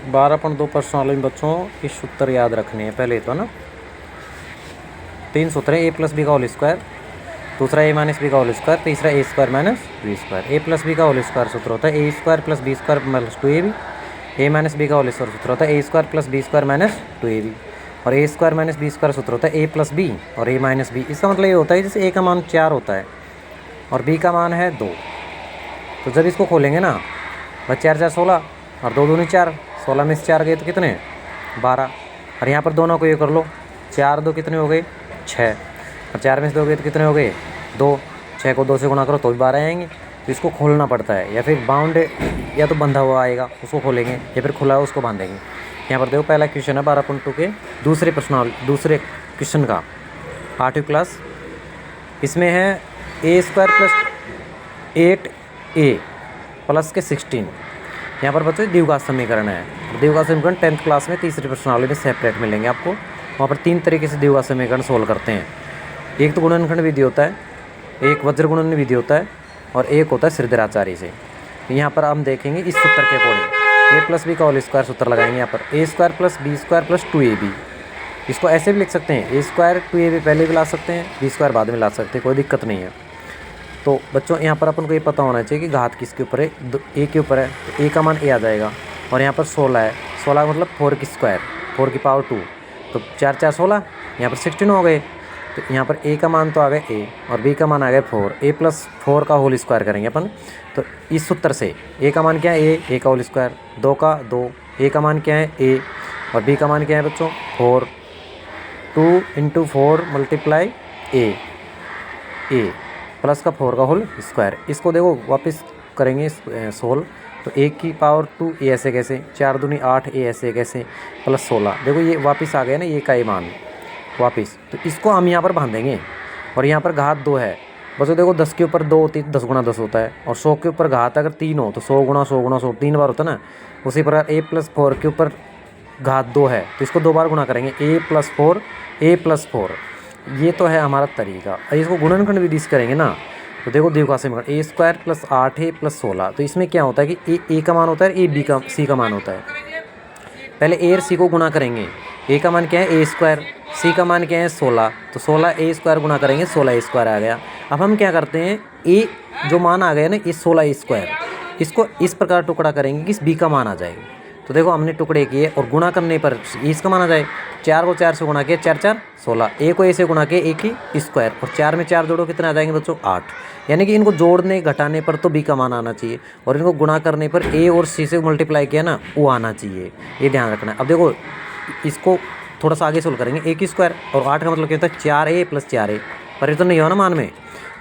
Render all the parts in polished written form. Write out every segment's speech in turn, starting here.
12.2 प्रश्न वाले बच्चों इस सूत्र याद रखने हैं पहले तो ना। 3 सूत्र है, ए प्लस बी का होल स्क्वायर, दूसरा ए माइनस बी का होल स्क्वायर, तीसरा A square minus B square. A plus B का होल स्क्वायर सूत्र होता है A square plus B square minus 2ab। A minus B का होल स्क्वायर सूत्र होता है A square plus B square minus 2ab। और A square minus B square सूत्र होता है ए प्लस बी और ए माइनस बी। इसका मतलब ये होता है जैसे ए का मान 4 होता है और बी का मान है 2, तो जब इसको खोलेंगे ना भाई 4 4 16 और 2 दूनी 4, 16 में से 4 गए तो कितने 12। और यहाँ पर दोनों को ये कर लो, 4 2 कितने हो गए 6, और 4 में से 2 गए तो कितने हो गए 2। 6 को 2 से गुणा करो तो भी 12 आएंगे। तो इसको खोलना पड़ता है, या फिर बाउंड या तो बंधा हुआ आएगा उसको खोलेंगे, या फिर खुला है उसको बांधेंगे। यहाँ पर देखो पहला क्वेश्चन है 12.2 के दूसरे क्वेश्चन का 8वीं क्लास। इसमें है A square plus 8a plus के 16। यहाँ पर बच्चों द्विघात समीकरण है। द्विघात समीकरण 10th क्लास में तीसरी प्रश्नावली में सेपरेट मिलेंगे आपको। वहाँ पर 3 तरीके से द्विघात समीकरण सोल्व करते हैं। एक तो गुणनखंड विधि होता है, एक वज्र गुणन विधि होता है, और एक होता है श्रीधराचार्य से। यहाँ पर हम देखेंगे इस सूत्र के अकॉर्डिंग ए प्लस बी का होल स्क्वायर सूत्र लगाएंगे। यहाँ पर A square plus B square plus 2ab। इसको ऐसे भी लिख सकते हैं, ए स्क्वायर 2ab पहले भी ला सकते हैं, बी स्क्वायर बाद में ला सकते हैं, कोई दिक्कत नहीं है। तो बच्चों यहाँ पर अपन को ये पता होना चाहिए कि घात किसके ऊपर है, ए के ऊपर है, तो ए का मान ए आ जाएगा। और यहाँ पर 16 है, 16 मतलब 4 की स्क्वायर, 4 की पावर 2, तो 4 4 16, यहाँ पर 16 हो गए। तो यहाँ पर ए का मान तो आ गया ए और बी का मान आ गया 4, ए प्लस 4 का होल स्क्वायर करेंगे अपन। तो इस सूत्र से ए का मान क्या है ए का होल स्क्वायर, 2 का 2, ए का मान क्या है ए और बी का मान क्या है बच्चों 4, 2 × 4 मल्टीप्लाई ए प्लस का 4 का होल स्क्वायर। इसको देखो वापस करेंगे सोल्व, तो ए की पावर 2 ए ऐसे कैसे, 4 दूनी 8 ए ऐसे कैसे, प्लस 16। देखो ये वापस आ गया ना ये का ये मान वापस, तो इसको हम यहाँ पर बांधेंगे। और यहाँ पर घात 2 है बच्चों, देखो 10 के ऊपर 2 होती है 10 गुणा 10 होता है, और 100 के ऊपर घात अगर 3 हो तो 100 गुणा 100 गुणा 100 3 बार होता है ना। उसी प्रकार ए प्लस 4 के ऊपर घात 2 है तो इसको 2 बार गुणा करेंगे, ए प्लस 4। ये तो है हमारा तरीका। इसको गुणनखंड विधि से करेंगे ना, तो देखो द्विघात समीकरण ए स्क्वायर प्लस 8a प्लस 16। तो इसमें क्या होता है कि ए का मान होता है, ए बी का सी का मान होता है। पहले ए और सी को गुणा करेंगे, ए का मान क्या है ए स्क्वायर, सी का मान क्या है 16, तो 16 ए स्क्वायर गुणा करेंगे 16 ए स्क्वायर आ गया। अब हम क्या करते हैं ए जो मान आ गया ना ये 16 ए स्क्वायर, इसको इस प्रकार टुकड़ा करेंगे कि इस बी का मान आ जाएगा। तो देखो हमने टुकड़े किए और गुणा करने पर इसका मान आ जाए, 4 को 4 से गुणा किया 4 4 16, ए को ए से गुणा किया ए की स्क्वायर, और 4 में 4 जोड़ो कितने आ जाएंगे बच्चों 8। यानी कि इनको जोड़ने घटाने पर तो बी का मान आना चाहिए, और इनको गुणा करने पर ए और सी से मल्टीप्लाई किया ना वो आना चाहिए, ये ध्यान रखना है। अब देखो इसको थोड़ा सा आगे सोल्व करेंगे, ए की स्क्वायर और 8 का मतलब क्या होता है 4a प्लस 4a, परिवर्तन नहीं हुआ ना मान में,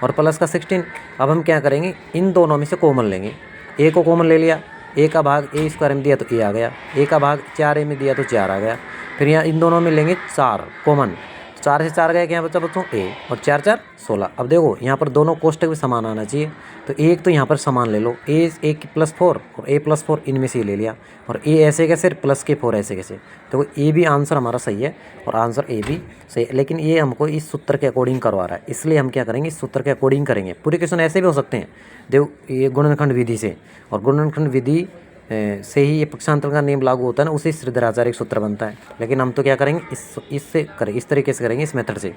और प्लस का 16। अब हम क्या करेंगे इन दोनों में से कॉमन लेंगे, ए को कॉमन ले लिया, ए का भाग ए स्क्वायर में दिया तो ए आ गया, ए का भाग 4a में दिया तो 4 आ गया। फिर यहाँ इन दोनों में लेंगे 4 कॉमन, 4 से 4 गया क्या बच्चा बच्चों ए, और 4 4 16। अब देखो यहाँ पर दोनों कोष्टक भी समान आना चाहिए, तो एक तो यहाँ पर समान ले लो, ए की प्लस 4 और ए प्लस 4 इनमें से ले लिया, और ए ऐसे कैसे प्लस के 4 ऐसे कैसे। देखो ए भी आंसर हमारा सही है और आंसर ए भी सही है, लेकिन ये हमको इस सूत्र के अकॉर्डिंग करवा रहा है, इसलिए हम क्या करेंगे इस सूत्र के अकॉर्डिंग करेंगे। पूरे क्वेश्चन ऐसे भी हो सकते हैं देखो ये गुणनखंड विधि से, और गुणनखंड विधि से ही ये पक्षांतर का नियम लागू होता है ना, उसी श्रीधराचार्य सूत्र बनता है। लेकिन हम तो क्या करेंगे इससे करें इस तरीके से करेंगे, इस मेथड से।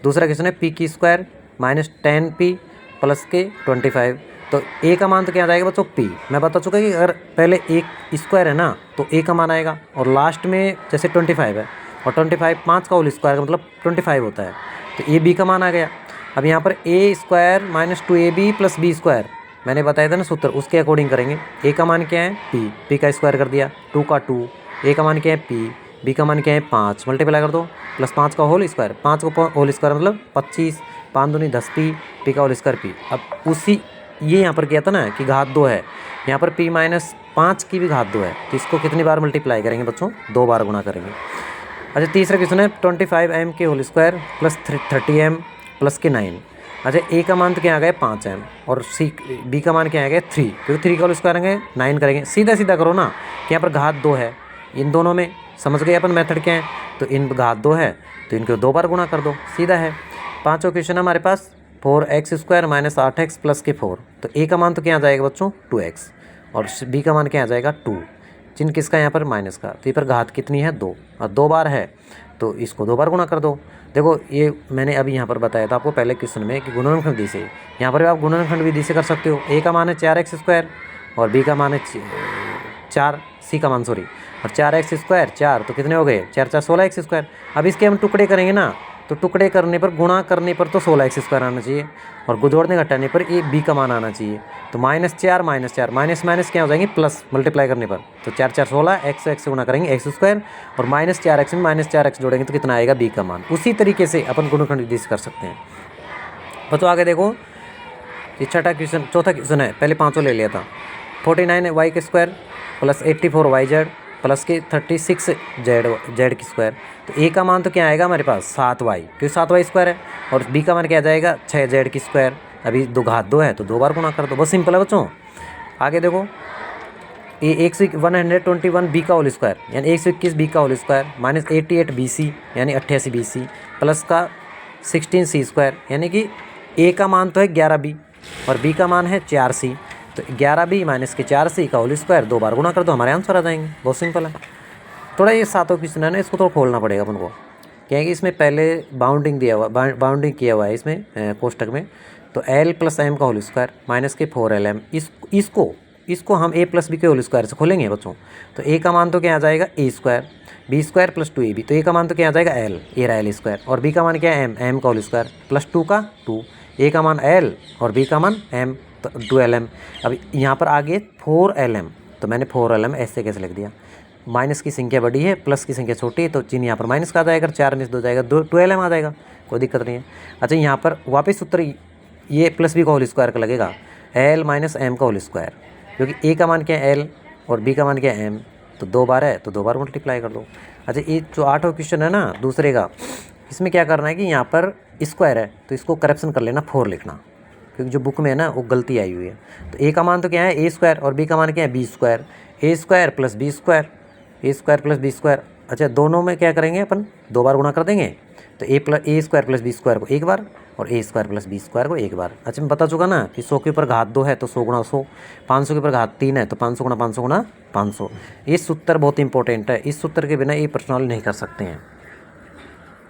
दूसरा क्वेश्चन है पी की स्क्वायर माइनस 10p प्लस के 25। तो ए का मान तो क्या आ जाएगा बच्चों पी, मैं बता चुका कि अगर पहले एक स्क्वायर है ना तो ए का मान आएगा, और लास्ट में जैसे 25 है और 25 5 का होल स्क्वायर का मतलब 25 होता है, तो ए बी का मान आ गया। अब यहाँ पर A square minus 2ab plus B square मैंने बताया था ना सूत्र, उसके अकॉर्डिंग करेंगे। ए का मान क्या है पी का स्क्वायर कर दिया, 2 का 2, ए का मान क्या है पी, बी का मान क्या है 5, मल्टीप्लाई कर दो प्लस 5 का होल स्क्वायर, 5 को होल स्क्वायर मतलब 25, 5 दूनी 10 पी का होल स्क्वायर पी। अब उसी ये यहाँ पर किया था ना कि घात 2 है, यहाँ पर p माइनस 5 की भी घात 2 है, तो इसको कितनी बार मल्टीप्लाई करेंगे बच्चों 2 बार गुणा करेंगे। अच्छा तीसरा क्वेश्चन है 25m के whole square plus 30m plus के 9। अच्छा ए का मान तो क्या आ गया 5m, और बी का मान क्या आ गया 3, क्योंकि 3 का होल स्क्वायर करेंगे 9 करेंगे। सीधा सीधा करो ना कि यहाँ पर घात 2 है, इन दोनों में समझ गए अपन मेथड क्या है, तो इन घात 2 है तो इनको 2 बार गुणा कर दो, सीधा है। पाँचों क्वेश्चन हमारे पास 4x² माइनस 8x प्लस के 4, तो ए का मान तो क्या आ जाएगा बच्चों 2x, और बी का मान क्या आ जाएगा 2। चिन्ह किसका यहाँ पर, माइनस का। तो ये पर घात कितनी है, 2, और 2 बार है तो इसको 2 बार गुणा कर दो। देखो ये मैंने अभी यहाँ पर बताया था आपको पहले क्वेश्चन में कि गुणनखंड विधि से, यहाँ पर भी आप गुणनखंड विधि से कर सकते हो। ए का मान है 4x² और बी का मान है 4, सी का मान सॉरी, और 4x² 4 तो कितने हो गए, 4 4 16x²। अब इसके हम टुकड़े करेंगे ना, तो टुकड़े करने पर, गुणा करने पर तो 16x² आना चाहिए, और जोड़ने घटाने पर ये बी का मान आना चाहिए। तो -4 -4 माइनस माइनस क्या हो जाएंगे, प्लस, मल्टीप्लाई करने पर। तो 4 4 16, x से गुणा करेंगे x², और -4x में -4x जोड़ेंगे तो कितना आएगा, बी का मान। उसी तरीके से अपन गुणनखंड विधि से कर सकते हैं। तो आगे देखो, ये छठा क्वेश्चन, चौथा क्वेश्चन है, पहले पाँचों ले लिया था। 49y² प्लस 84yz प्लस के 36z² तो ए का मान तो क्या आएगा हमारे पास, 7y, क्योंकि 7y² है, और बी का मान क्या आ जाएगा, 6z²। अभी घात 2 है तो 2 बार गुणा कर दो, बस सिंपल है बच्चों। आगे देखो, ये 121 बी का होल स्क्वायर यानी 121 बी का whole square minus 88 B C यानी 88 बी सी प्लस का 16 सी स्क्वायर यानी कि ए का मान तो है 11 बी और बी का मान है 4 सी। तो 11 बी माइनस के 4 सी का होल स्क्वायर 2 बार गुणा कर दो, हमारे आंसर आ जाएंगे। बहुत सिंपल है। थोड़ा ये सातों क्वेश्चन है ना, इसको थोड़ा खोलना पड़ेगा अपन को, क्या है कि इसमें पहले बाउंडिंग दिया हुआ, बाउंडिंग किया हुआ है इसमें कोष्टक में। तो एल प्लस एम का होल स्क्वायर माइनस के 4LM, इसको हम ए प्लस बी के होल स्क्वायर से खोलेंगे बच्चों। तो ए का मान तो क्या आ जाएगा, a² b² प्लस 2ab, तो ए का मान तो क्या आ जाएगा एल, ए रहा एल स्क्वायर, और बी का मान क्या है एम का होल स्क्वायर प्लस 2 का 2, ए का मान एल और बी का मान एम, तो 2LM। अब यहाँ पर आगे 4LM, तो मैंने 4LM ऐसे कैसे लिख दिया, माइनस की संख्या बड़ी है प्लस की संख्या छोटी है, तो चिन्ह यहाँ पर माइनस का आ जाएगा, 4 में से 2 जाएगा, 2LM आ जाएगा, कोई दिक्कत नहीं है। अच्छा, यहाँ पर वापस उत्तर ये प्लस बी का होल स्क्वायर का लगेगा, एल माइनस एम का होल स्क्वायर, क्योंकि ए का मान क्या है एल और बी का मान क्या है एम, तो 2 बार है तो 2 बार मल्टीप्लाई कर दो। अच्छा, ये जो 8वां क्वेश्चन है ना दूसरे का, इसमें क्या करना है कि यहाँ पर स्क्वायर है तो इसको करेक्शन कर लेना 4 लिखना, क्योंकि जो बुक में है ना वो गलती आई हुई है। तो ए का मान तो क्या है a² और बी का मान क्या है b², a² plus b², a² plus b²। अच्छा, दोनों में क्या करेंगे अपन, 2 बार गुणा कर देंगे, तो a² प्लस b² को 1 बार और a² प्लस b² को 1 बार। अच्छा, मैं बता चुका ना कि 100 के ऊपर घात 2 है तो 100 गुणा 100, 500 के ऊपर घात 3 है तो 500 गुणा 500 गुणा 500। ये सूत्र बहुत इंपॉर्टेंट है, इस सूत्र के बिना ये प्रश्न हल नहीं कर सकते हैं।